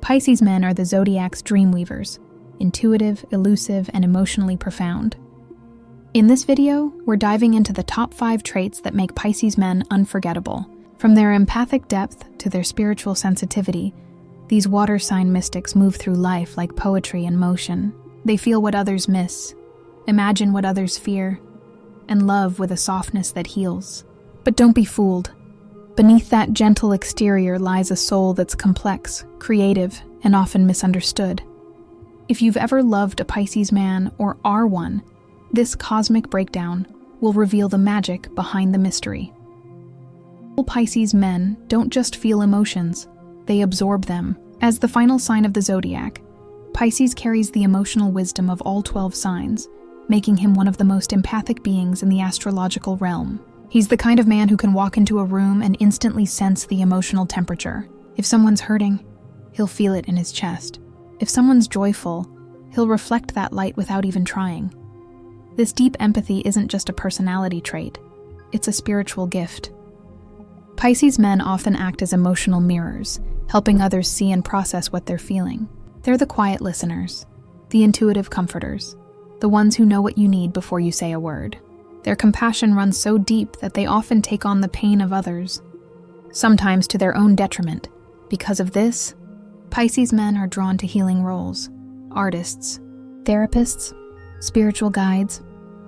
Pisces men are the zodiac's dreamweavers, intuitive, elusive, and emotionally profound. In this video, we're diving into the top 5 traits that make Pisces men unforgettable. From their empathic depth to their spiritual sensitivity, these water sign mystics move through life like poetry in motion. They feel what others miss, imagine what others fear, and love with a softness that heals. But don't be fooled. Beneath that gentle exterior lies a soul that's complex, creative, and often misunderstood. If you've ever loved a Pisces man or are one, this cosmic breakdown will reveal the magic behind the mystery. Pisces men don't just feel emotions, they absorb them. As the final sign of the zodiac, Pisces carries the emotional wisdom of all 12 signs, making him one of the most empathic beings in the astrological realm. He's the kind of man who can walk into a room and instantly sense the emotional temperature. If someone's hurting, he'll feel it in his chest. If someone's joyful, he'll reflect that light without even trying. This deep empathy isn't just a personality trait, it's a spiritual gift. Pisces men often act as emotional mirrors, helping others see and process what they're feeling. They're the quiet listeners, the intuitive comforters, the ones who know what you need before you say a word. Their compassion runs so deep that they often take on the pain of others, sometimes to their own detriment. Because of this, Pisces men are drawn to healing roles: artists, therapists, spiritual guides,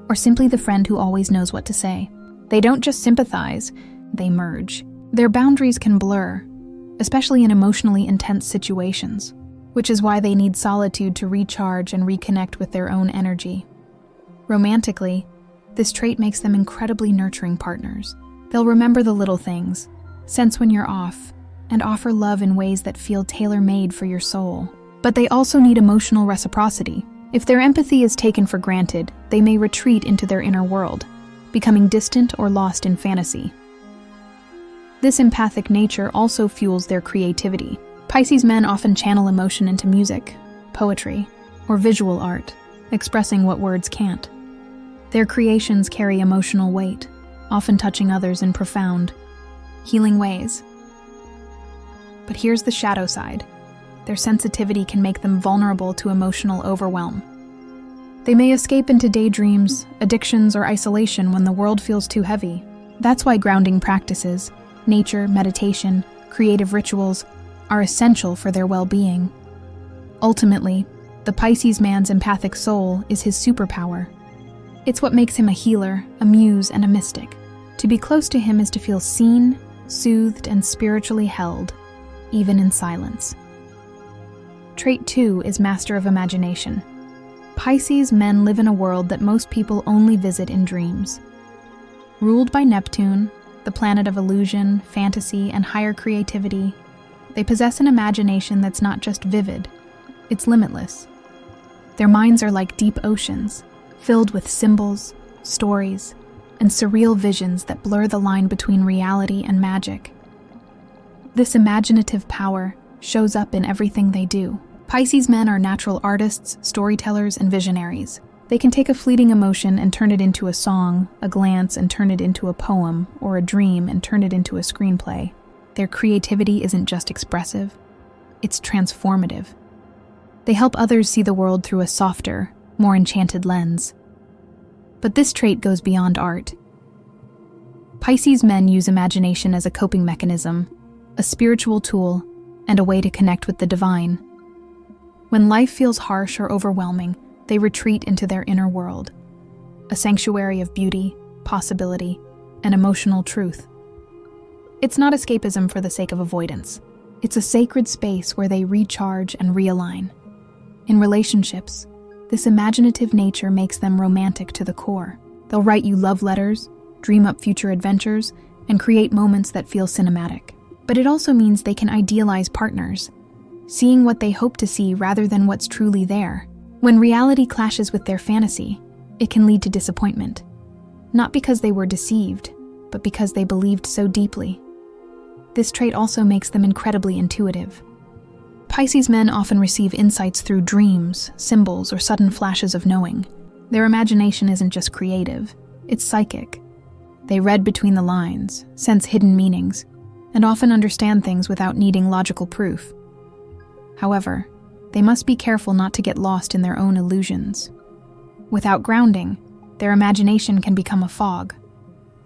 or simply the friend who always knows what to say. They don't just sympathize, they merge. Their boundaries can blur, especially in emotionally intense situations, which is why they need solitude to recharge and reconnect with their own energy. Romantically, this trait makes them incredibly nurturing partners. They'll remember the little things, sense when you're off, and offer love in ways that feel tailor-made for your soul. But they also need emotional reciprocity. If their empathy is taken for granted, they may retreat into their inner world, becoming distant or lost in fantasy. This empathic nature also fuels their creativity. Pisces men often channel emotion into music, poetry, or visual art, expressing what words can't. Their creations carry emotional weight, often touching others in profound, healing ways. But here's the shadow side. Their sensitivity can make them vulnerable to emotional overwhelm. They may escape into daydreams, addictions, or isolation when the world feels too heavy. That's why grounding practices, nature, meditation, creative rituals, are essential for their well-being. Ultimately, the Pisces man's empathic soul is his superpower. It's what makes him a healer, a muse, and a mystic. To be close to him is to feel seen, soothed, and spiritually held, even in silence. Trait 2 is master of imagination. Pisces men live in a world that most people only visit in dreams. Ruled by Neptune, the planet of illusion, fantasy, and higher creativity, they possess an imagination that's not just vivid, it's limitless. Their minds are like deep oceans, filled with symbols, stories, and surreal visions that blur the line between reality and magic. This imaginative power shows up in everything they do. Pisces men are natural artists, storytellers, and visionaries. They can take a fleeting emotion and turn it into a song, a glance and turn it into a poem, or a dream and turn it into a screenplay. Their creativity isn't just expressive, it's transformative. They help others see the world through a softer, more enchanted lens. But this trait goes beyond art. Pisces men use imagination as a coping mechanism, a spiritual tool, and a way to connect with the divine. When life feels harsh or overwhelming, they retreat into their inner world, a sanctuary of beauty, possibility, and emotional truth. It's not escapism for the sake of avoidance. It's a sacred space where they recharge and realign. In relationships, this imaginative nature makes them romantic to the core. They'll write you love letters, dream up future adventures, and create moments that feel cinematic. But it also means they can idealize partners, seeing what they hope to see rather than what's truly there. When reality clashes with their fantasy, it can lead to disappointment. Not because they were deceived, but because they believed so deeply. This trait also makes them incredibly intuitive. Pisces men often receive insights through dreams, symbols, or sudden flashes of knowing. Their imagination isn't just creative, it's psychic. They read between the lines, sense hidden meanings, and often understand things without needing logical proof. However, they must be careful not to get lost in their own illusions. Without grounding, their imagination can become a fog,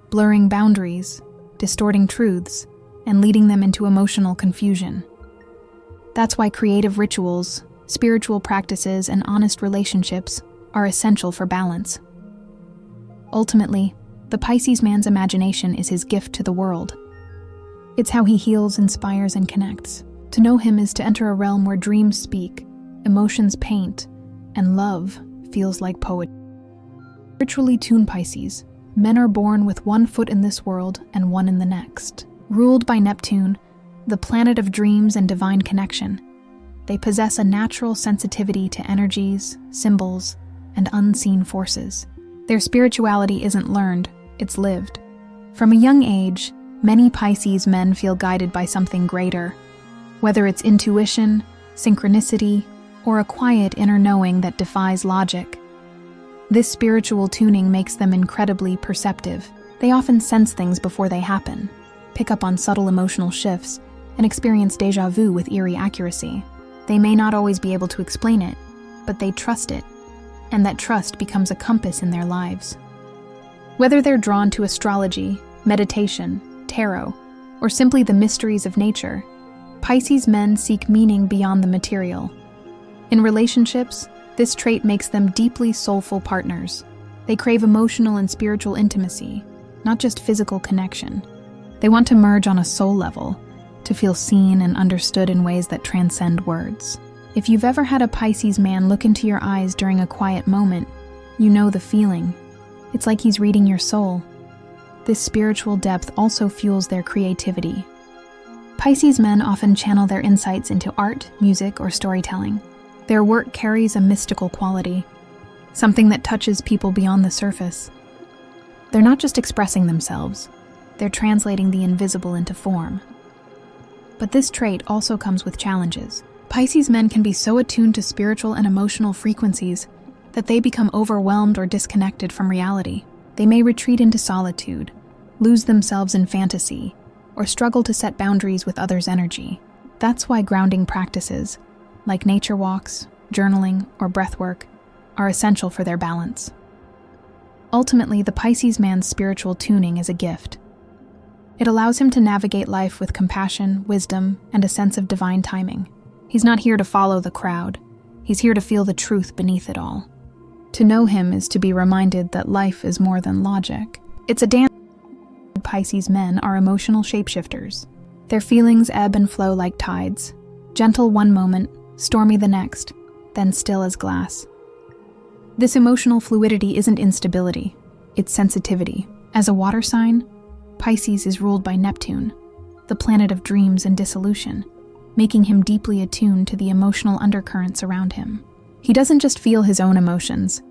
blurring boundaries, distorting truths, and leading them into emotional confusion. That's why creative rituals, spiritual practices, and honest relationships are essential for balance. Ultimately, the Pisces man's imagination is his gift to the world. It's how he heals, inspires, and connects. To know him is to enter a realm where dreams speak, emotions paint, and love feels like poetry. Spiritually tuned Pisces, men are born with one foot in this world and one in the next. Ruled by Neptune, the planet of dreams and divine connection, they possess a natural sensitivity to energies, symbols, and unseen forces. Their spirituality isn't learned, it's lived. From a young age, many Pisces men feel guided by something greater, whether it's intuition, synchronicity, or a quiet inner knowing that defies logic. This spiritual tuning makes them incredibly perceptive. They often sense things before they happen, pick up on subtle emotional shifts, and experience déjà vu with eerie accuracy. They may not always be able to explain it, but they trust it, and that trust becomes a compass in their lives. Whether they're drawn to astrology, meditation, tarot, or simply the mysteries of nature, Pisces men seek meaning beyond the material. In relationships, this trait makes them deeply soulful partners. They crave emotional and spiritual intimacy, not just physical connection. They want to merge on a soul level, to feel seen and understood in ways that transcend words. If you've ever had a Pisces man look into your eyes during a quiet moment, you know the feeling. It's like he's reading your soul. This spiritual depth also fuels their creativity. Pisces men often channel their insights into art, music, or storytelling. Their work carries a mystical quality, something that touches people beyond the surface. They're not just expressing themselves, they're translating the invisible into form. But this trait also comes with challenges. Pisces men can be so attuned to spiritual and emotional frequencies that they become overwhelmed or disconnected from reality. They may retreat into solitude, lose themselves in fantasy, or struggle to set boundaries with others' energy. That's why grounding practices, like nature walks, journaling, or breathwork, are essential for their balance. Ultimately, the Pisces man's spiritual tuning is a gift. It allows him to navigate life with compassion, wisdom, and a sense of divine timing. He's not here to follow the crowd. He's here to feel the truth beneath it all. To know him is to be reminded that life is more than logic. It's a dance. Pisces men are emotional shapeshifters. Their feelings ebb and flow like tides, gentle one moment, stormy the next, then still as glass. This emotional fluidity isn't instability, it's sensitivity. As a water sign, Pisces is ruled by Neptune, the planet of dreams and dissolution, making him deeply attuned to the emotional undercurrents around him. He doesn't just feel his own emotions,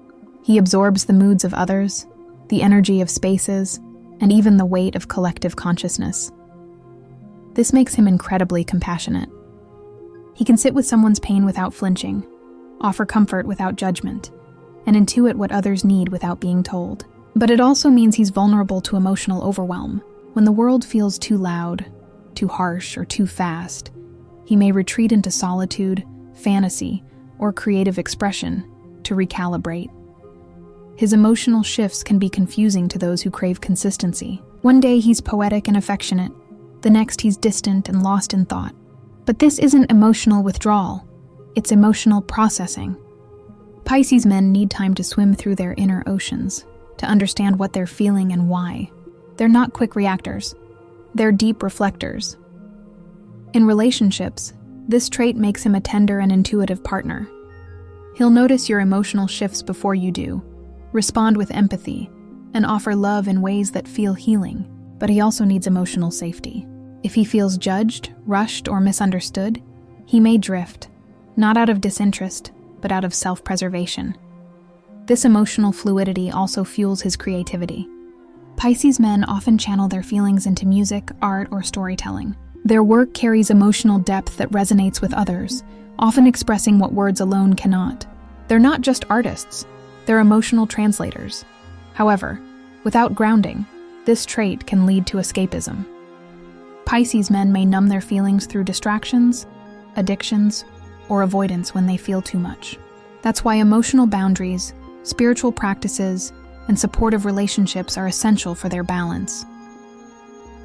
he absorbs the moods of others, the energy of spaces, and even the weight of collective consciousness. This makes him incredibly compassionate. He can sit with someone's pain without flinching, offer comfort without judgment, and intuit what others need without being told. But it also means he's vulnerable to emotional overwhelm. When the world feels too loud, too harsh, or too fast, he may retreat into solitude, fantasy, or creative expression to recalibrate. His emotional shifts can be confusing to those who crave consistency. One day he's poetic and affectionate, the next he's distant and lost in thought. But this isn't emotional withdrawal, it's emotional processing. Pisces men need time to swim through their inner oceans, to understand what they're feeling and why. They're not quick reactors, they're deep reflectors. In relationships, this trait makes him a tender and intuitive partner. He'll notice your emotional shifts before you do, respond with empathy, and offer love in ways that feel healing. But he also needs emotional safety. If he feels judged, rushed, or misunderstood, he may drift, not out of disinterest, but out of self-preservation. This emotional fluidity also fuels his creativity. Pisces men often channel their feelings into music, art, or storytelling. Their work carries emotional depth that resonates with others, often expressing what words alone cannot. They're not just artists, they're emotional translators. However, without grounding, this trait can lead to escapism. Pisces men may numb their feelings through distractions, addictions, or avoidance when they feel too much. That's why emotional boundaries, spiritual practices, and supportive relationships are essential for their balance.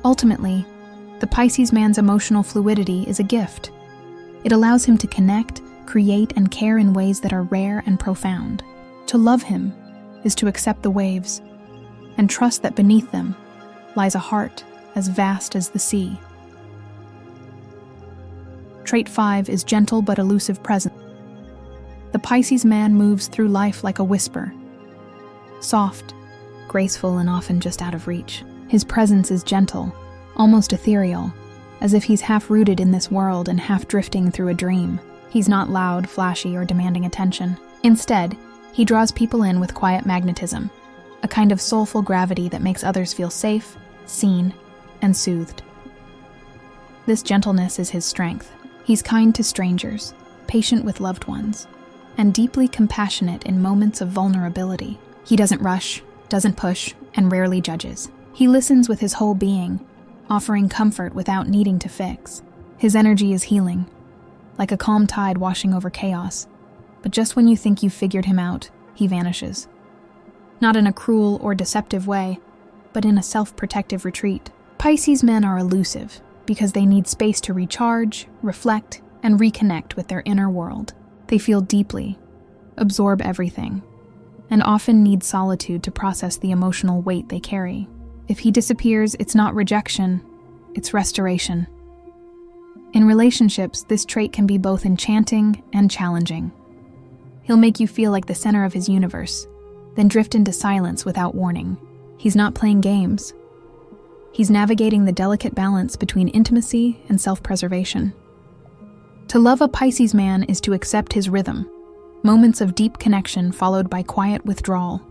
Ultimately, the Pisces man's emotional fluidity is a gift. It allows him to connect, create, and care in ways that are rare and profound. To love him is to accept the waves and trust that beneath them lies a heart as vast as the sea. Trait 5 is gentle but elusive presence. The Pisces man moves through life like a whisper. Soft, graceful, and often just out of reach. His presence is gentle, almost ethereal, as if he's half-rooted in this world and half-drifting through a dream. He's not loud, flashy, or demanding attention. Instead, he draws people in with quiet magnetism, a kind of soulful gravity that makes others feel safe, seen, and soothed. This gentleness is his strength. He's kind to strangers, patient with loved ones, and deeply compassionate in moments of vulnerability. He doesn't rush, doesn't push, and rarely judges. He listens with his whole being, offering comfort without needing to fix. His energy is healing, like a calm tide washing over chaos. But just when you think you've figured him out, he vanishes. Not in a cruel or deceptive way, but in a self-protective retreat. Pisces men are elusive because they need space to recharge, reflect, and reconnect with their inner world. They feel deeply, absorb everything, and often need solitude to process the emotional weight they carry. If he disappears, it's not rejection, it's restoration. In relationships, this trait can be both enchanting and challenging. He'll make you feel like the center of his universe, then drift into silence without warning. He's not playing games. He's navigating the delicate balance between intimacy and self-preservation. To love a Pisces man is to accept his rhythm, moments of deep connection followed by quiet withdrawal.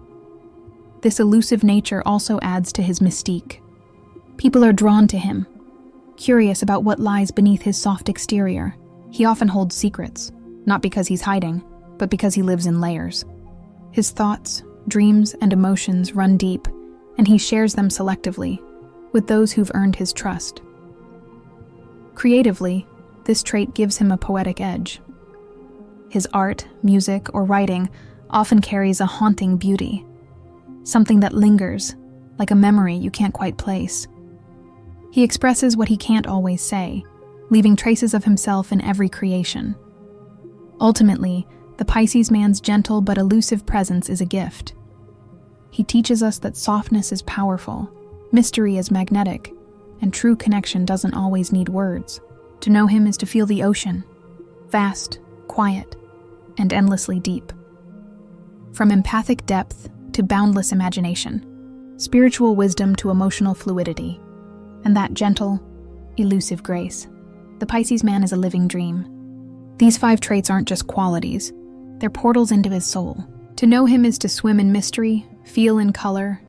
This elusive nature also adds to his mystique. People are drawn to him, curious about what lies beneath his soft exterior. He often holds secrets, not because he's hiding, but because he lives in layers. His thoughts, dreams, and emotions run deep, and he shares them selectively with those who've earned his trust. Creatively, this trait gives him a poetic edge. His art, music, or writing often carries a haunting beauty, something that lingers, like a memory you can't quite place. He expresses what he can't always say, leaving traces of himself in every creation. Ultimately, the Pisces man's gentle but elusive presence is a gift. He teaches us that softness is powerful, mystery is magnetic, and true connection doesn't always need words. To know him is to feel the ocean, vast, quiet, and endlessly deep. From empathic depth to boundless imagination, spiritual wisdom to emotional fluidity, and that gentle, elusive grace. The Pisces man is a living dream. These 5 traits aren't just qualities, they're portals into his soul. To know him is to swim in mystery, feel in color,